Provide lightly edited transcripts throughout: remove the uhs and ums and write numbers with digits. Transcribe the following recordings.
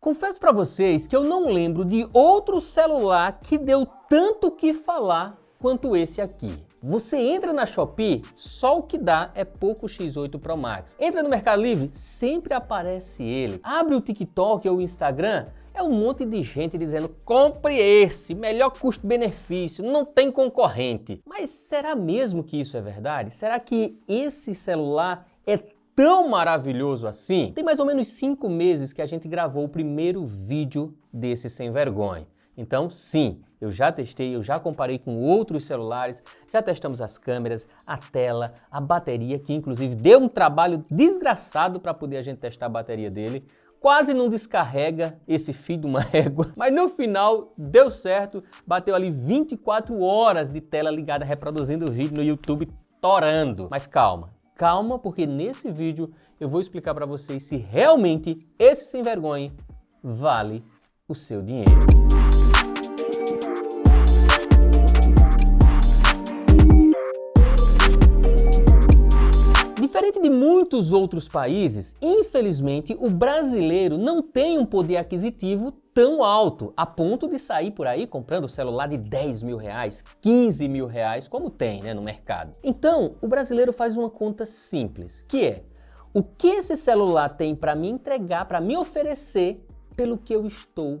Confesso para vocês que eu não lembro de outro celular que deu tanto o que falar quanto esse aqui. Você entra na Shopee, só o que dá é Poco X8 Pro Max. Entra no Mercado Livre, sempre aparece ele. Abre o TikTok ou o Instagram, é um monte de gente dizendo compre esse, melhor custo-benefício, não tem concorrente. Mas será mesmo que isso é verdade? Será que esse celular é tão maravilhoso assim? Tem mais ou menos 5 meses que a gente gravou o primeiro vídeo desse sem vergonha. Então, sim, eu já testei, eu já comparei com outros celulares, já testamos as câmeras, a tela, a bateria, que inclusive deu um trabalho desgraçado para poder a gente testar a bateria dele. Quase não descarrega esse fio de uma régua, mas no final deu certo, bateu ali 24 horas de tela ligada reproduzindo o vídeo no YouTube, torando. Mas calma, calma, porque nesse vídeo eu vou explicar para vocês se realmente esse sem vergonha vale o seu dinheiro. Diferente de muitos outros países, infelizmente o brasileiro não tem um poder aquisitivo tão alto, a ponto de sair por aí comprando celular de 10 mil reais, 15 mil reais, como tem, né, no mercado. Então, o brasileiro faz uma conta simples, que é o que esse celular tem para me entregar, para me oferecer, pelo que eu estou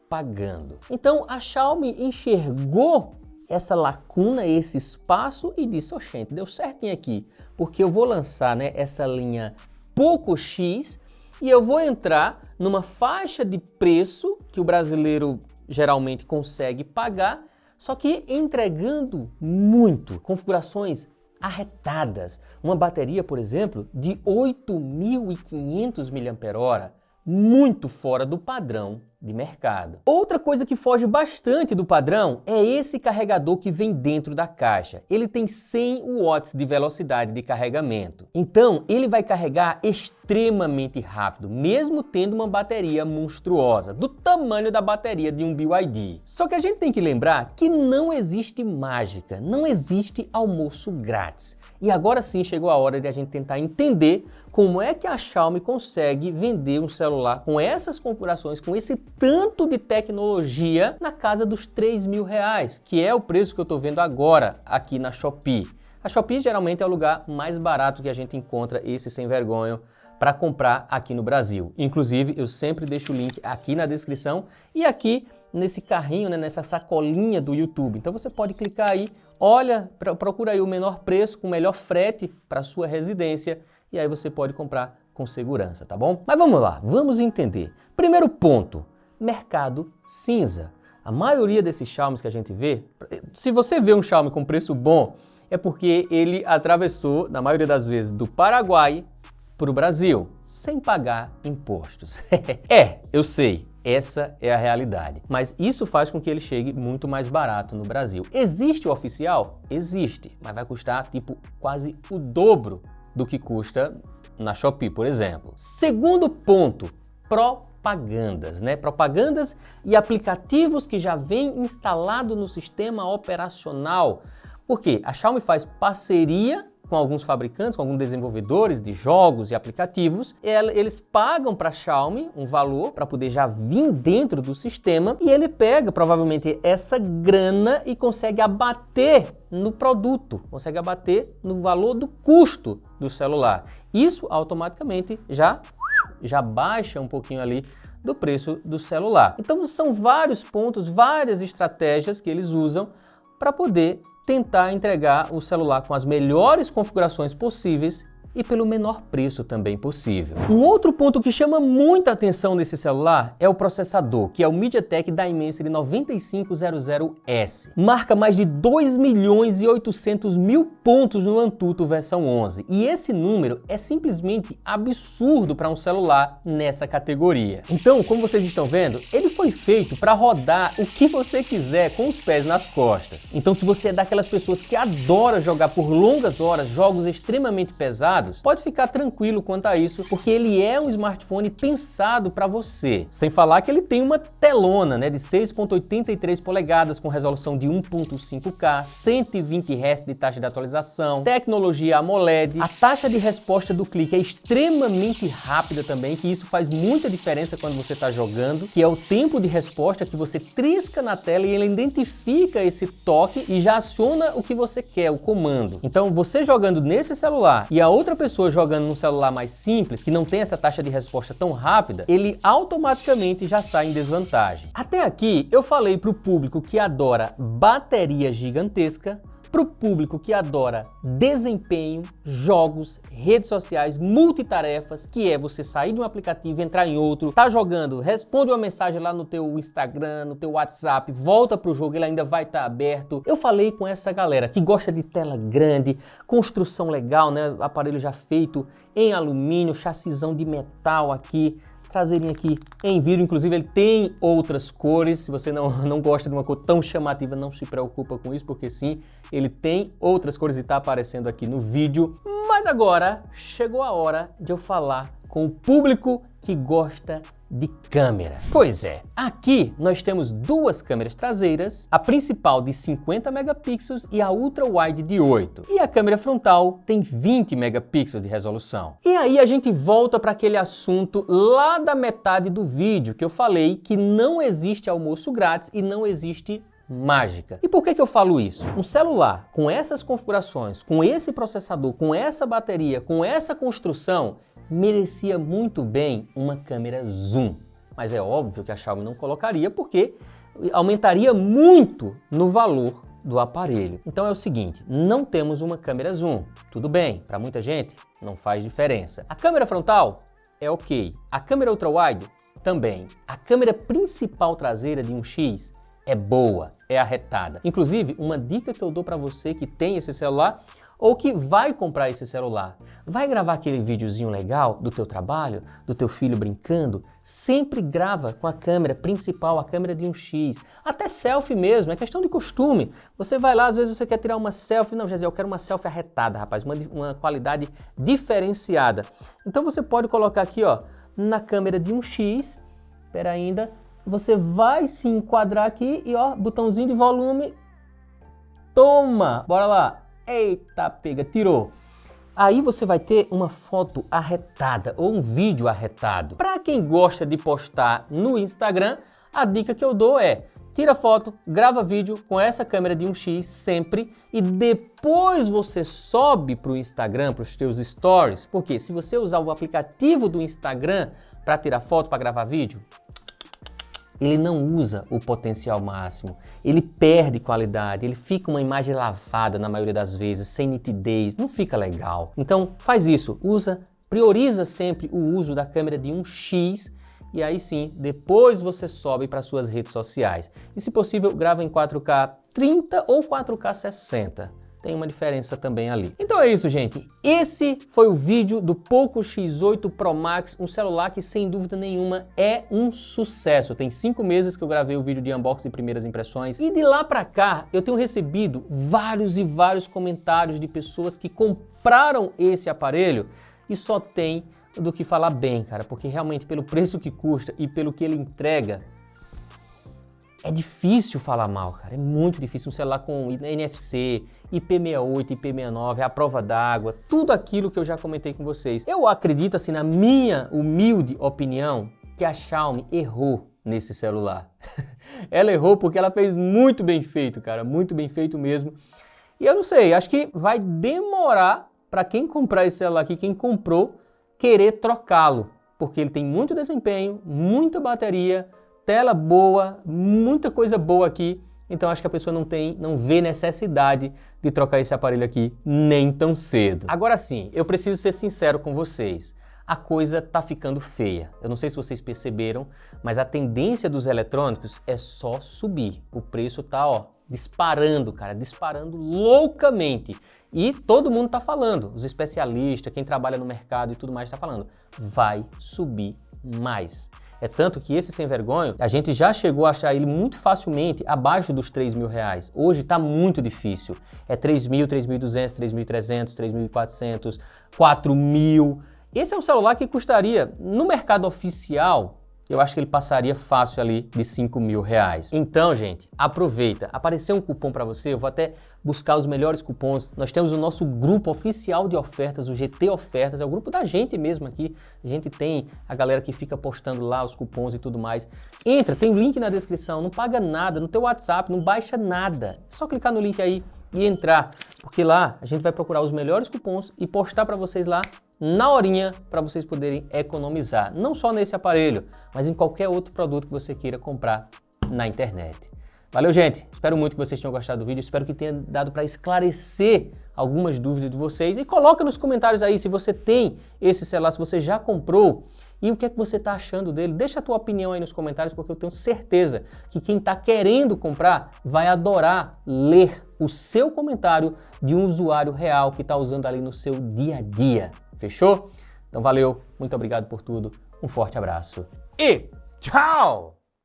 pagando. Então, a Xiaomi enxergou essa lacuna, esse espaço e disse, oxente, deu certinho aqui, porque eu vou lançar, né, essa linha Poco X e eu vou entrar numa faixa de preço que o brasileiro geralmente consegue pagar, só que entregando muito, configurações arretadas. Uma bateria, por exemplo, de 8.500 mAh, muito fora do padrão de mercado. Outra coisa que foge bastante do padrão é esse carregador que vem dentro da caixa. Ele tem 100 watts de velocidade de carregamento. Então, ele vai carregar extremamente rápido, mesmo tendo uma bateria monstruosa, do tamanho da bateria de um BYD. Só que a gente tem que lembrar que não existe mágica, não existe almoço grátis. E agora sim chegou a hora de a gente tentar entender como é que a Xiaomi consegue vender um celular com essas configurações, com esse tanto de tecnologia na casa dos 3 mil reais, que é o preço que eu estou vendo agora aqui na Shopee. A Shopee geralmente é o lugar mais barato que a gente encontra esse sem vergonha para comprar aqui no Brasil. Inclusive, eu sempre deixo o link aqui na descrição e aqui nesse carrinho, né, nessa sacolinha do YouTube. Então você pode clicar aí, olha, procura aí o menor preço, com o melhor frete para sua residência e aí você pode comprar com segurança, tá bom? Mas vamos lá, vamos entender. Primeiro ponto, mercado cinza. A maioria desses Xiaomi que a gente vê, se você vê um Xiaomi com preço bom, é porque ele atravessou, na maioria das vezes, do Paraguai para o Brasil, sem pagar impostos. Eu sei, essa é a realidade. Mas isso faz com que ele chegue muito mais barato no Brasil. Existe o oficial? Existe, mas vai custar tipo quase o dobro do que custa na Shopee, por exemplo. Segundo ponto, propagandas, né? Propagandas e aplicativos que já vêm instalado no sistema operacional. Porque a Xiaomi faz parceria com alguns fabricantes, com alguns desenvolvedores de jogos e aplicativos, eles pagam para a Xiaomi um valor para poder já vir dentro do sistema e ele pega provavelmente essa grana e consegue abater no produto, consegue abater no valor do custo do celular. Isso automaticamente já baixa um pouquinho ali do preço do celular. Então são vários pontos, várias estratégias que eles usam para poder tentar entregar o celular com as melhores configurações possíveis e pelo menor preço também possível. Um outro ponto que chama muita atenção nesse celular é o processador, que é o MediaTek Dimensity 9500S. Marca mais de 2.800.000 pontos no Antutu versão 11. E esse número é simplesmente absurdo para um celular nessa categoria. Então, como vocês estão vendo, ele foi feito para rodar o que você quiser com os pés nas costas. Então, se você é daquelas pessoas que adora jogar por longas horas jogos extremamente pesados, pode ficar tranquilo quanto a isso, porque ele é um smartphone pensado para você. Sem falar que ele tem uma telona, né, de 6,83 polegadas com resolução de 1.5K, 120 Hz de taxa de atualização, tecnologia AMOLED. A taxa de resposta do clique é extremamente rápida também, que isso faz muita diferença quando você está jogando, que é o tempo de resposta que você trisca na tela e ele identifica esse toque e já aciona o que você quer, o comando. Então, você jogando nesse celular e a outra pessoa jogando num celular mais simples, que não tem essa taxa de resposta tão rápida, ele automaticamente já sai em desvantagem. Até aqui, eu falei para o público que adora bateria gigantesca, para o público que adora desempenho, jogos, redes sociais, multitarefas, que é você sair de um aplicativo, entrar em outro, tá jogando, responde uma mensagem lá no teu Instagram, no teu WhatsApp, volta pro jogo, ele ainda vai estar aberto. Eu falei com essa galera que gosta de tela grande, construção legal, né? Aparelho já feito em alumínio, chassizão de metal aqui, traseirinho aqui em vidro, inclusive ele tem outras cores. Se você não gosta de uma cor tão chamativa, não se preocupa com isso, porque sim, ele tem outras cores e está aparecendo aqui no vídeo. Mas agora chegou a hora de eu falar com o público que gosta de câmera. Pois é, aqui nós temos duas câmeras traseiras, a principal de 50 megapixels e a ultra-wide de 8. E a câmera frontal tem 20 megapixels de resolução. E aí a gente volta para aquele assunto lá da metade do vídeo que eu falei que não existe almoço grátis e não existe mágica. E por que eu falo isso? Um celular com essas configurações, com esse processador, com essa bateria, com essa construção, merecia muito bem uma câmera zoom. Mas é óbvio que a Xiaomi não colocaria porque aumentaria muito no valor do aparelho. Então é o seguinte, não temos uma câmera zoom. Tudo bem, para muita gente não faz diferença. A câmera frontal é ok. A câmera ultra-wide também. A câmera principal traseira de 1x é boa, é arretada. Inclusive, uma dica que eu dou para você que tem esse celular ou que vai comprar esse celular, vai gravar aquele videozinho legal do teu trabalho, do teu filho brincando, sempre grava com a câmera principal, a câmera de 1x, até selfie mesmo, é questão de costume. Você vai lá, às vezes você quer tirar uma selfie, não, Jezé, eu quero uma selfie arretada, rapaz, uma qualidade diferenciada. Então você pode colocar aqui, ó, na câmera de 1x, espera ainda, você vai se enquadrar aqui e ó, botãozinho de volume, toma, bora lá. Eita, pega, tirou. Aí você vai ter uma foto arretada ou um vídeo arretado. Para quem gosta de postar no Instagram, a dica que eu dou é: tira foto, grava vídeo com essa câmera de 1x sempre e depois você sobe para o Instagram, para os teus stories. Porque se você usar o aplicativo do Instagram para tirar foto, para gravar vídeo, ele não usa o potencial máximo, ele perde qualidade, ele fica uma imagem lavada na maioria das vezes, sem nitidez, não fica legal. Então faz isso, prioriza sempre o uso da câmera de 1x e aí sim, depois você sobe para suas redes sociais. E se possível, grava em 4K 30 ou 4K 60. Tem uma diferença também ali. Então é isso, gente. Esse foi o vídeo do Poco X8 Pro Max, um celular que sem dúvida nenhuma é um sucesso. Tem 5 meses que eu gravei o vídeo de unboxing e primeiras impressões e de lá pra cá eu tenho recebido vários e vários comentários de pessoas que compraram esse aparelho e só tem do que falar bem, cara, porque realmente pelo preço que custa e pelo que ele entrega, é difícil falar mal, cara, é muito difícil. Um celular com NFC, IP68, IP69, a prova d'água, tudo aquilo que eu já comentei com vocês. Eu acredito, assim, na minha humilde opinião, que a Xiaomi errou nesse celular. Ela errou porque ela fez muito bem feito, cara, muito bem feito mesmo. E eu não sei, acho que vai demorar para quem comprar esse celular aqui, quem comprou, querer trocá-lo, porque ele tem muito desempenho, muita bateria, tela boa, muita coisa boa aqui, então acho que a pessoa não vê necessidade de trocar esse aparelho aqui nem tão cedo. Agora sim, eu preciso ser sincero com vocês, a coisa tá ficando feia. Eu não sei se vocês perceberam, mas a tendência dos eletrônicos é só subir. O preço tá, ó, disparando, cara, disparando loucamente. E todo mundo tá falando, os especialistas, quem trabalha no mercado e tudo mais tá falando, vai subir mais. É tanto que esse sem vergonha, a gente já chegou a achar ele muito facilmente abaixo dos 3 mil reais. Hoje está muito difícil. É 3 mil, 3.200, 3.300, 3.400, 4 mil. Esse é um celular que custaria, no mercado oficial, eu acho que ele passaria fácil ali de 5 mil reais. Então, gente, aproveita. Apareceu um cupom para você, eu vou até buscar os melhores cupons. Nós temos o nosso grupo oficial de ofertas, o GT Ofertas, é o grupo da gente mesmo aqui. A gente tem a galera que fica postando lá os cupons e tudo mais. Entra, tem o link na descrição, não paga nada, no teu WhatsApp, não baixa nada. É só clicar no link aí e entrar, porque lá a gente vai procurar os melhores cupons e postar para vocês lá na horinha para vocês poderem economizar, não só nesse aparelho, mas em qualquer outro produto que você queira comprar na internet. Valeu, gente! Espero muito que vocês tenham gostado do vídeo, espero que tenha dado para esclarecer algumas dúvidas de vocês e coloca nos comentários aí se você tem esse celular, se você já comprou e o que é que você está achando dele. Deixa a tua opinião aí nos comentários, porque eu tenho certeza que quem está querendo comprar vai adorar ler o seu comentário de um usuário real que está usando ali no seu dia a dia. Fechou? Então valeu, muito obrigado por tudo, um forte abraço e tchau!